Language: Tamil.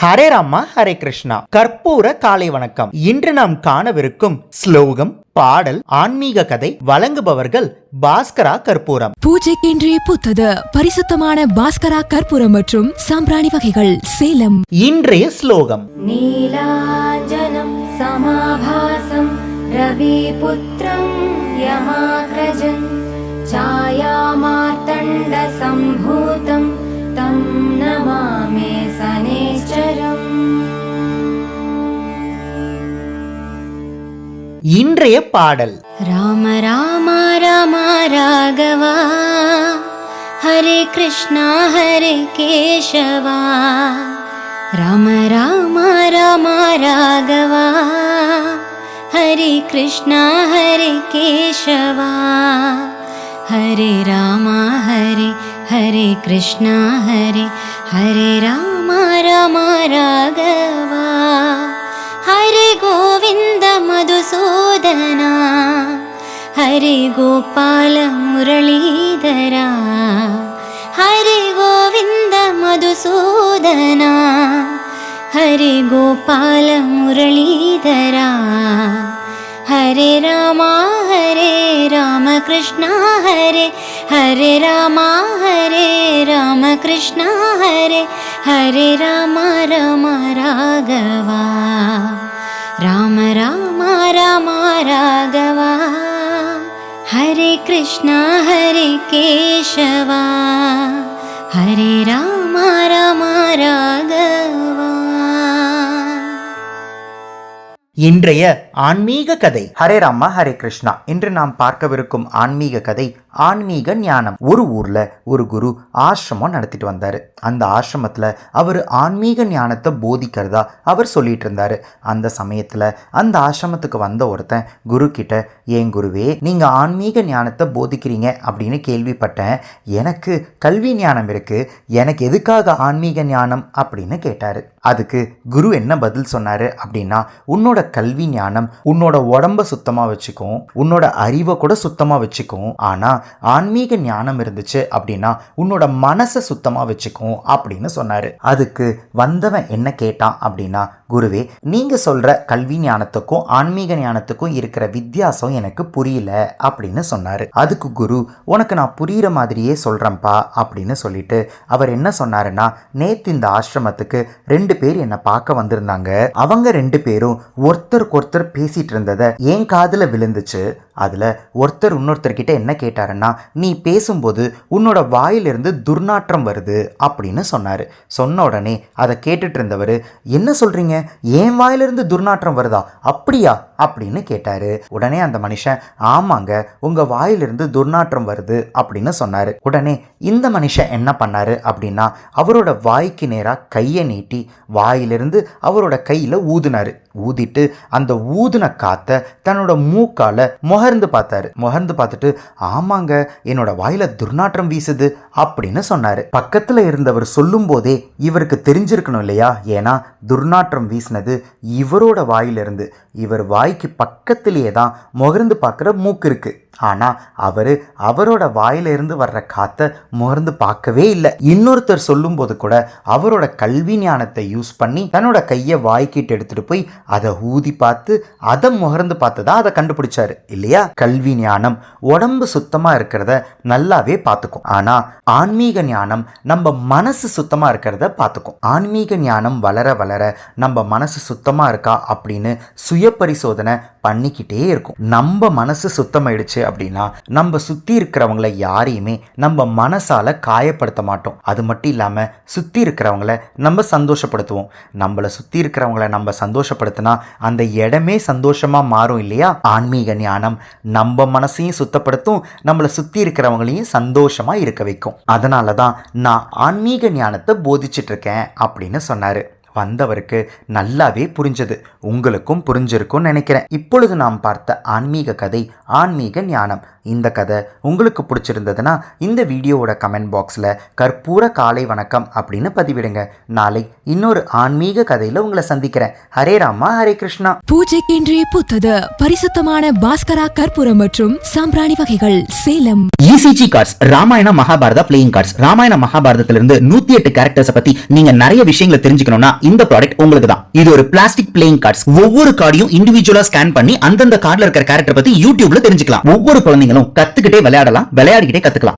ஹரே ராமா ஹரே கிருஷ்ணா. கற்பூர காலை வணக்கம். இன்று நாம் காணவிருக்கும் ஸ்லோகம், பாடல், ஆன்மீக கதை வழங்குபவர்கள் பாஸ்கரா கற்பூரம். பூஜைக்கென்றே புத்தது பரிசுத்தமான பாஸ்கரா கற்பூரம் மற்றும் சாம்பிராணி வகைகள், சேலம். இன்றைய ஸ்லோகம்: நீலாஞ்சனம் சமாபாசம் ரவிபுத்ரம் யமாக்ரஜன் சாயாமார்த்தண்ட சம்பூதம் தம் நமாமே சனேஸ்வரம். இன்றைய பாடல்: ராம ராம ராம ராகவா ஹரே கிருஷ்ணா ஹரே கேசவா. ராம ராம ராம ராகவா ஹரே கிருஷ்ணா ஹரே கேசவா. ஹரே ராம ஹரே ஹரே கிருஷ்ணா ஹரே ஹரே ராம ராம ராகவா. ஹரே கோவிந்த மதுசூதனா ஹரே கோபால முரளீதரா. ஹரே கோவிந்த மதுசூதனா ஹரே கோபால முரளீதரா. ஹரே ராம கிருஷ்ணா ஹரே ஹரே ராம கிருஷ்ணா ஹரே ஹரே ராம ராகவா. ராம ராம ராம ராகவா ஹரே கிருஷ்ணா ஹரே கேசவா. ஹரே ராம ராகவா. இன்றைய ஆன்மீக கதை. ஹரே ராமா ஹரே கிருஷ்ணா. இன்று நாம் பார்க்கவிருக்கும் ஆன்மீக கதை ஆன்மீக ஞானம். ஒரு ஊர்ல ஒரு குரு ஆசிரமம் நடத்திட்டு வந்தாரு. அந்த ஆசிரமத்துல அவர் ஆன்மீக ஞானத்தை போதிக்கிறதா அவர் சொல்லிட்டு இருந்தாரு. அந்த சமயத்துல அந்த ஆசிரமத்துக்கு வந்த ஒருத்தன் குரு கிட்ட, ஏன் குருவே, நீங்க ஆன்மீக ஞானத்தை போதிக்கிறீங்க அப்படின்னு கேள்விப்பட்டேன். எனக்கு கல்வி ஞானம் இருக்கு, எனக்கு எதுக்காக ஆன்மீக ஞானம் அப்படின்னு கேட்டாரு. அதுக்கு குரு என்ன பதில் சொன்னாரு அப்படின்னா, உன்னோட கல்வி ஞானம் உன்னோட உடம்ப சுத்தமா வச்சுக்கும், உன்னோட அறிவை கூட சுத்தமா வச்சுக்கும். ஆனா ஆன்மீக ஞானம் இருந்துச்சு அப்படின்னா உன்னோட மனசை சுத்தமா வச்சுக்கும் அப்படின்னு சொன்னாரு. அதுக்கு வந்தவன் என்ன கேட்டான் அப்படின்னா, குருவே, நீங்க சொல்ற கல்வி ஞானத்துக்கும் ஆன்மீக ஞானத்துக்கும் இருக்கிற வித்தியாசம் எனக்கு புரியல அப்படின்னு சொன்னாரு. அதுக்கு குரு, உனக்கு நான் புரியுற மாதிரியே சொல்றேன்ப்பா அப்படின்னு சொல்லிட்டு அவர் என்ன சொன்னாருன்னா, நேத்து இந்த ஆசிரமத்துக்கு 2 பேர் என்ன பார்க்க வந்திருந்தாங்க. அவங்க 2 பேரும் ஒருத்தருக்கு ஒருத்தர் பேசிட்டு இருந்ததை என் காதுல விழுந்துச்சு. அதுல ஒருத்தர் இன்னொருத்தர்கிட்ட என்ன கேட்டாருன்னா, நீ பேசும்போது உன்னோட வாயிலிருந்து துர்நாற்றம் வருது அப்படின்னு சொன்னாரு. சொன்ன உடனே அதை கேட்டுட்டு இருந்தவர், என்ன சொல்றீங்க, என் வாயிலிருந்து துர்நாற்றம் வருதா, அப்படியா அப்படின்னு கேட்டாரு. உடனே அந்த மனுஷன், ஆமாங்க, உங்க வாயிலிருந்து துர்நாற்றம் வருது அப்படின்னு சொன்னாரு. உடனே இந்த மனுஷன் என்ன பண்ணாரு அப்படின்னா, அவரோட வாய்க்கு நேரா கையை நீட்டி வாயிலிருந்து அவரோட கையில ஊதினாரு. ஊதிட்டு அந்த ஊதின காத்த தன்னோட மூக்கால முகர்ந்து பார்த்தாரு. முகர்ந்து பார்த்துட்டு, ஆமாங்க, என்னோட வாயில துர்நாற்றம் வீசுது அப்படின்னு சொன்னாரு. பக்கத்துல இருந்தவர் சொல்லும் போதே இவருக்கு தெரிஞ்சிருக்கணும் இல்லையா? ஏன்னா துர்நாற்றம் வீசினது இவரோட வாயிலிருந்து. இவர் வாய்க்கு பக்கத்திலேயே தான் முகர்ந்து பார்க்குற மூக்கு இருக்கு. ஆனா அவரோட வாயிலிருந்து வர்ற காத்த முகர்ந்து பார்க்கவே இல்லை. இன்னொருத்தர் சொல்லும் போது கூட அவரோட கல்வி ஞானத்தை யூஸ் பண்ணி தன்னோட கையை வாய்க்கிட்டு எடுத்துட்டு போய் அதை ஊதி பார்த்து அதை முகர்ந்து பார்த்துதான் அதை கண்டுபிடிச்சாரு இல்லையா? கல்வி ஞானம் உடம்பு சுத்தமா இருக்கிறத நல்லாவே பார்த்துக்கும். ஆனா ஆன்மீக ஞானம் நம்ம மனசு சுத்தமா இருக்கிறத பார்த்துக்கும். ஆன்மீக ஞானம் வளர வளர நம்ம மனசு சுத்தமா இருக்கா அப்படின்னு சுய பரிசோதனை பண்ணிக்கிட்டே இருக்கும். நம்ம மனசு சுத்தமாயிடுச்சு அப்படின்னா நம்ம சுத்தி இருக்கிறவங்களை யாரையுமே நம்ம மனசால காயப்படுத்த மாட்டோம். அது மட்டும் இல்லாம சுத்தி இருக்கிறவங்கள நம்ம சந்தோஷப்படுத்துவோம். நம்மளை சுத்தி இருக்கிறவங்கள நம்ம சந்தோஷப்படுத்தினா அந்த இடமே சந்தோஷமா மாறும் இல்லையா? ஆன்மீக ஞானம் நம்ம மனசையும் சுத்தப்படுத்தும், நம்மளை சுத்தி இருக்கிறவங்களையும் சந்தோஷமா இருக்க வைக்கும். அதனாலதான் நான் ஆன்மீக ஞானத்தை போதிச்சுட்டு இருக்கேன் அப்படின்னு சொன்னாரு. வந்தவருக்கு நல்லாவே புரிஞ்சது. உங்களுக்கும் புரிஞ்சிருக்கும்னு நினைக்கிறேன். இப்பொழுது நாம் பார்த்த ஆன்மீக கதை ஆன்மீக ஞானம். இந்த கதை உங்களுக்கு பிடிச்சிருந்ததுன்னா இந்த வீடியோவோட கமெண்ட் பாக்ஸில் கற்பூர காலை வணக்கம் அப்படின்னு பதிவிடுங்க. நாளை இன்னொரு ஆன்மீக கதையில் உங்களை சந்திக்கிறேன். ஹரே ராமா ஹரே கிருஷ்ணா. பூஜைக்கென்றே புத்தது பரிசுத்தமான பாஸ்கரா கற்பூரம் மற்றும் சாம்பிராணி வகைகள், Salem. ECG cards, Ramayana Mahabharata playing cards. Ramayana மகாபாரதத்திலிருந்து 108 கேரக்டர்ஸை பத்தி நீங்க நிறைய விஷயங்களை தெரிஞ்சுக்கணும்னா இந்த ப்ராடக்ட் உங்களுக்கு தான். இது ஒரு பிளாஸ்டிக் பிளேயிங் கார்ட்ஸ். ஒவ்வொரு கார்டையும் இண்டிவிஜுவலா ஸ்கேன் பண்ணி அந்தந்த கார்டுல இருக்கிற கேரக்டர் பத்தி யூடியூப்ல தெரிஞ்சுக்கலாம். ஒவ்வொரு குழந்தைங்களும் கத்துக்கிட்டே விளையாடலாம், விளையாடிக்கிட்டே கத்துக்கலாம்.